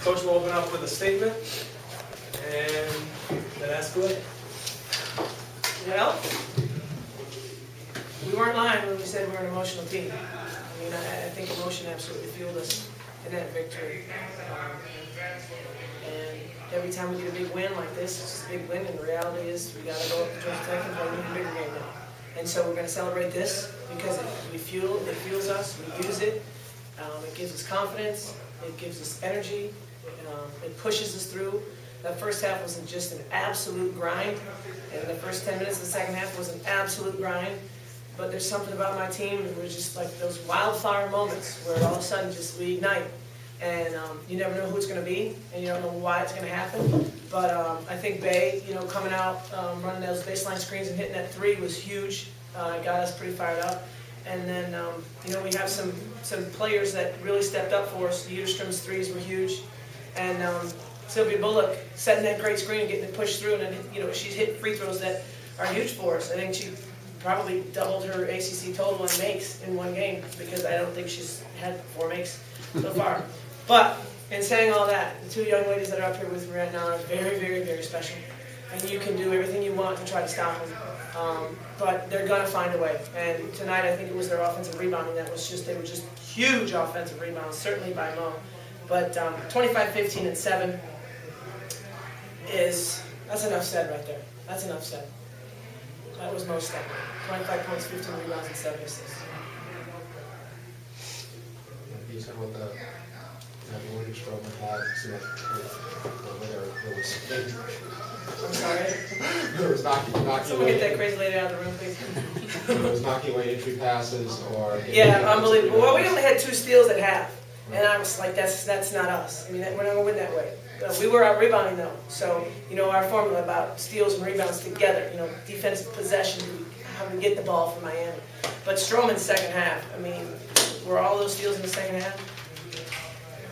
Coach will open up with a statement, and then ask away. Well, we weren't lying when we said we're an emotional team. I mean, I think emotion absolutely fueled us in that victory. And every time we get a big win like this, it's a big win, and the reality is we got to go up to Georgia Tech and play an even bigger game now. And so we're going to celebrate this because it fuels us, we use it, it gives us confidence, it gives us energy, it pushes us through. That first half was just an absolute grind, and the first 10 minutes of the second half was an absolute grind. But there's something about my team that was just like those wildfire moments where all of a sudden just we ignite. And you never know who it's going to be, and you don't know why it's going to happen. But I think Bay, coming out, running those baseline screens and hitting that three was huge. It got us pretty fired up. And then, we have some players that really stepped up for us. Uderstrom's threes were huge. And Sylvia Bullock setting that great screen and getting it pushed through. And then, she's hit free throws that are huge for us. I think she probably doubled her ACC total in makes in one game because I don't think she's had 4 makes so far. But in saying all that, the 2 young ladies that are up here with me right now are very, very, very special. And you can do everything you want to try to stop them. But they're going to find a way. And tonight I think it was their offensive rebounding that was they were just huge offensive rebounds, certainly by Mo. But 25, 15, and 7 that's enough said right there. That's enough said. That was Mo's stat. 25 points, 15 rebounds, and 7 assists. You said what the William Stroman had, there was I'm sorry? there was knocking Someone away, get that crazy lady out of the room, please. there was knocking away entry passes or Yeah, unbelievable. Well, we only had 2 steals at half, and I was like, that's not us. I mean, we're not going to win that way. We were out rebounding though, so our formula about steals and rebounds together, defensive possession, how we get the ball from Miami. But Stroman's second half, I mean, were all those steals in the second half?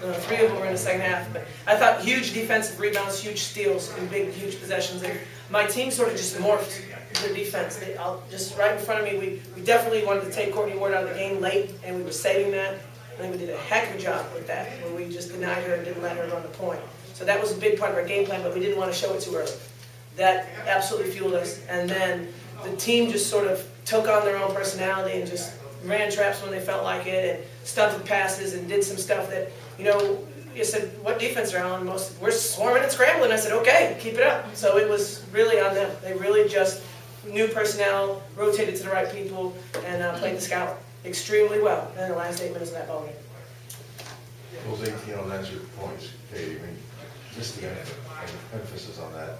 No, 3 of them were in the second half, but I thought huge defensive rebounds, huge steals, and huge possessions. And my team sort of just morphed their defense. Just right in front of me, we definitely wanted to take Courtney Ward out of the game late, and we were saving that. I think we did a heck of a job with that, when we just denied her and didn't let her run the point. So that was a big part of our game plan, but we didn't want to show it too early. That absolutely fueled us. And then the team just sort of took on their own personality and just ran traps when they felt like it, and stunted passes, and did some stuff that, you said, what defense are on? We're swarming and scrambling. I said, okay, keep it up. So it was really on them. They really just knew personnel, rotated to the right people, and played the scout extremely well in the last 8 minutes of that ballgame. Those 18 unanswered points, Katie, I mean, just to get an emphasis on that,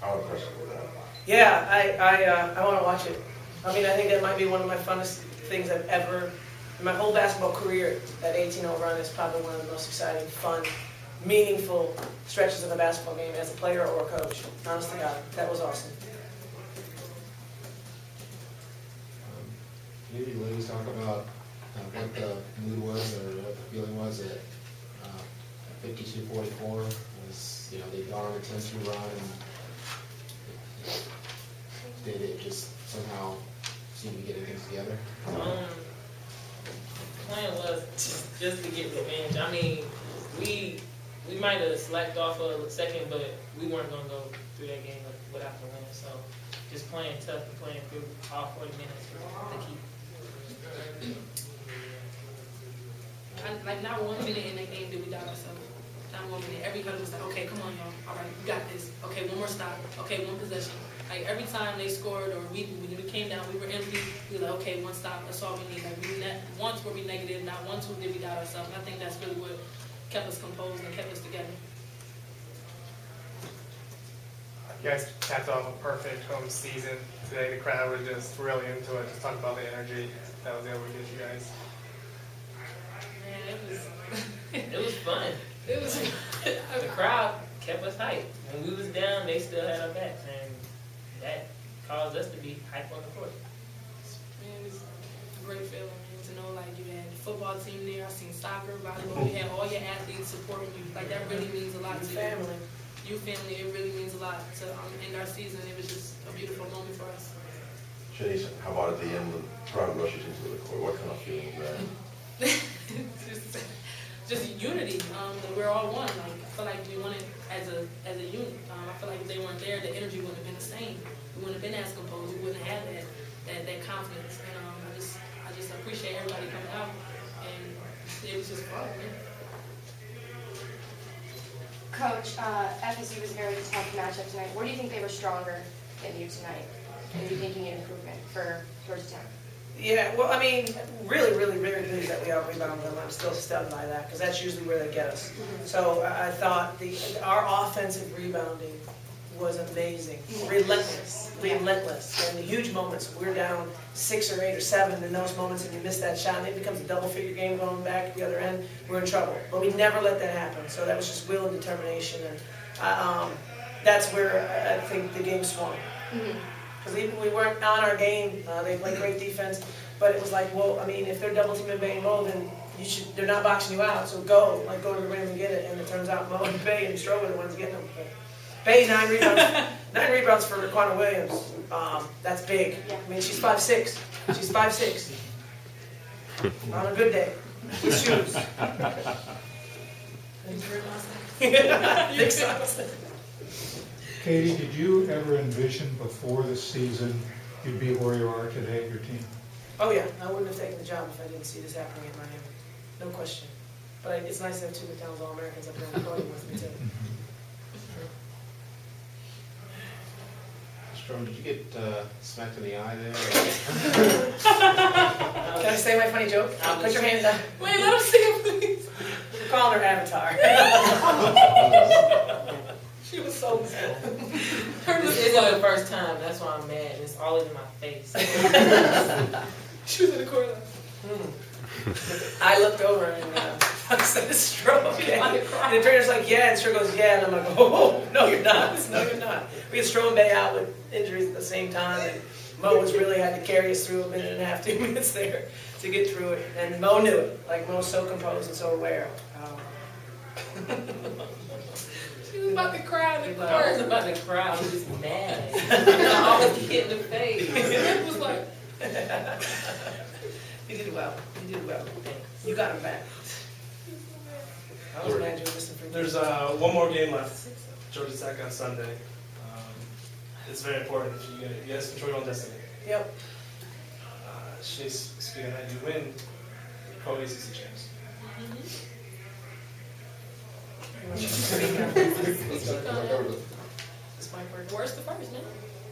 how impressive was that? Yeah, I want to watch it. I mean, I think that might be one of my funnest things I've ever, in my whole basketball career, that 18-0 run is probably one of the most exciting, fun, meaningful stretches of a basketball game as a player or a coach. Honest to God, that was awesome. Maybe ladies talk about what the mood was or what the feeling was at 52-44 was, they'd gone on a 10-2 run and did it just somehow seem to be getting things together? Plan was just to get revenge. I mean, we might have slacked off for a second, but we weren't going to go through that game without the win. So just playing tough and playing through all 40 minutes to keep. Like, not 1 minute in that game did we doubt ourselves. Not 1 minute. Every huddle was like, okay, come on, y'all. All right, you got this. Okay, 1 more stop. Okay, 1 possession. Like, every time they scored or when we came down, we were empty. We were like, okay, 1 stop. That's all we need. Like, once were we negative, not once did we doubt ourselves. And I think that's really what kept us composed and kept us together. You guys capped off a perfect home season today. The crowd was just really into it. Just talk about the energy that was able to get you guys. Man, it was fun. It was The crowd kept us hyped. When we was down, they still had our backs, and that caused us to be hyped on the court. Man, it was a great feeling, man, to know, like, you had the football team there. I seen soccer, volleyball. You had all your athletes supporting you. Like, that really means a lot to you. Family. Your family, it really means a lot to end our season. It was just a beautiful moment for us. Shenise, how about at the end when the crowd rushes into the court? What kind of feeling was that? just unity. That we're all one. Like, feel like we wanted as a unit. I feel like if they weren't there, the energy wouldn't have been the same. We wouldn't have been as composed. We wouldn't have had that confidence. And I just appreciate everybody coming out, and it was just fun, man. Coach, FSU was a very tough matchup tonight. Where do you think they were stronger than you tonight? And do you think you need improvement for Georgetown? Yeah, well, I mean, really, really, really pleased that we out-rebounded them. I'm still stunned by that, because that's usually where they get us. So I thought our offensive rebounding was amazing, relentless. And the huge moments, we're down 6 or 8 or 7 in those moments, and you miss that shot, and it becomes a double-figure game going back at the other end, we're in trouble. But we never let that happen, so that was just will and determination, and that's where I think the game swung. Because even we weren't on our game, they played great defense, but it was like, well, I mean, if they're double teaming Bay and Mo, then they're not boxing you out, so go to the rim and get it. And it turns out Mo and Bay and Stroman are the ones getting them. But Bay, 9 rebounds for Raquana Williams. That's big. I mean, she's 5'6". She's 5'6". On a good day, with shoes. Big socks. Katie, did you ever envision before the season you'd be where you are today, your team? Oh yeah, I wouldn't have taken the job if I didn't see this happening in Miami. No question. But it's nice to have 2 McDonald's All-Americans up there on the podium with me too. Stroman, did you get smacked in the eye there? Can I say my funny joke? Put your hand down. Wait, let him see it, please. We're calling her Avatar. She was so sad. This isn't the first time, that's why I'm mad, it's always in my face. She was in the corner. I looked over and I said, "Stroke." She was about to cry. And the trainer's like, "Yeah," and Stroke goes, "Yeah," and I'm like, "Oh, no, you're not. No, you're not." We had Stroman Bay out with injuries at the same time, and Mo was really had to carry us through a minute and a half, 2 minutes there to get through it. And Mo knew it. Like, Mo's so composed and so aware. She was about to cry in the I was corner. about to cry, I was just mad. I always get hit in the face. It was like, You did well. You did well. You got him back. I was mad you were listening for There's one more game left, Georgia Tech on Sunday. It's very important. You guys control your own destiny. Yep. Shenise, speaking of that, you win, co-ACC champs. This mic work? worst to first, man.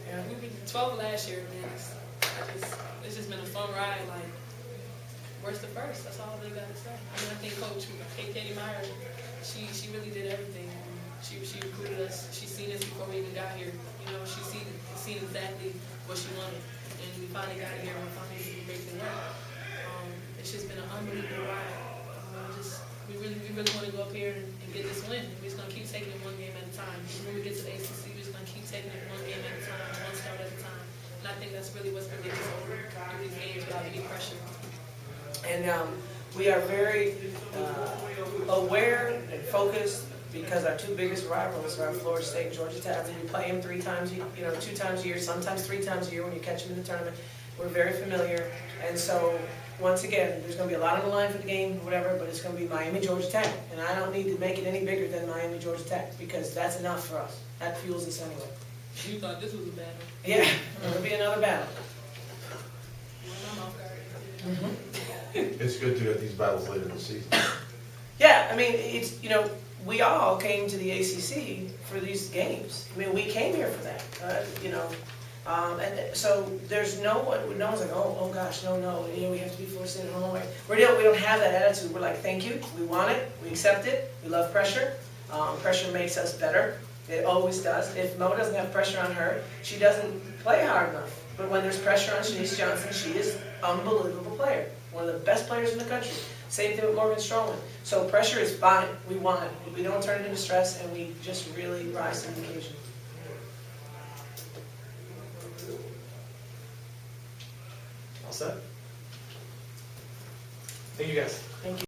Yeah. We beat 12 last year, man. It's just been a fun ride. Like, worst to first. That's all they got to say. I mean, I think Coach Katie Meier, she really did everything. She recruited us. She seen us before we even got here. You know, she seen exactly what she wanted, and we finally got here. And we finally able to make it work. It's just been an unbelievable ride. We really want to go up here and get this win. We're just gonna keep taking it one game at a time. When we get to the ACC, we're just gonna keep taking it one game at a time, one start at a time. And I think that's really what's gonna get us over through these games without any pressure. And we are very aware and focused because our 2 biggest rivals are Florida State and Georgia Tech. We play them 3 times, 2 times a year, sometimes 3 times a year when you catch them in the tournament. We're very familiar, and so once again, there's going to be a lot on the line for the game, whatever, but it's going to be Miami, Georgia Tech, and I don't need to make it any bigger than Miami, Georgia Tech because that's enough for us. That fuels us anyway. You thought this was a battle. Yeah, it'll be another battle. I'm off guard. It's good to get these battles later in the season. Yeah, I mean, it's, we all came to the ACC for these games. I mean, we came here for that, and so there's no one's like, oh gosh, no, we have to be Florida State at home. We don't have that attitude. We're like, thank you, we want it, we accept it, we love pressure. Pressure makes us better. It always does. If Mo doesn't have pressure on her, she doesn't play hard enough. But when there's pressure on Shenise Johnson, she is an unbelievable player. One of the best players in the country. Same thing with Morgan Stroman. So pressure is fine. We want it. We don't turn it into stress, and we just really rise to the occasion. All set? Thank you guys. Thank you.